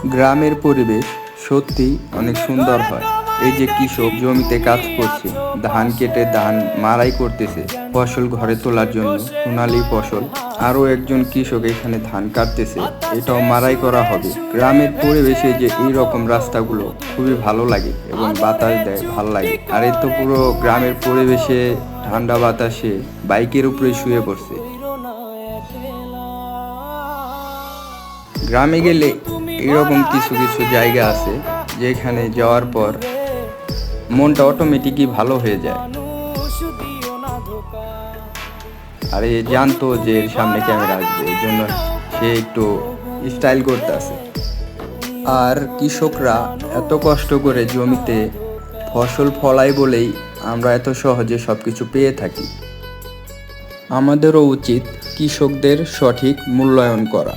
গ্রামের পরিবেশ সত্যি অনেক সুন্দর হয়। এই যে কৃষক জমিতে কাজ করছে, ধান কেটে ধান মাড়াই করতেছে ফসল ঘরে তোলার জন্য, সোনালী ফসল। আরও একজন কৃষক এখানে ধান কাটতেছে, এটাও মাড়াই করা হবে। গ্রামের পরিবেশে যে এই রকম রাস্তাগুলো খুবই ভালো লাগে এবং বাতাস দেয়, ভালো লাগে। আর এই তো পুরো গ্রামের পরিবেশে ঠান্ডা বাতাসে বাইকের উপরে শুয়ে পড়ছে। গ্রামে গেলে এরকম কিছু কিছু জায়গা আছে যেখানে যাওয়ার পর মনটা অটোমেটিকই ভালো হয়ে যায়। আর এ জানতো যে এর সামনে ক্যামেরা আসবে, এই জন্য সে একটু স্টাইল করতে আছে। আর কৃষকরা এত কষ্ট করে জমিতে ফসল ফলায় বলেই আমরা এত সহজে সব কিছু পেয়ে থাকি। আমাদেরও উচিত কৃষকদের সঠিক মূল্যায়ন করা।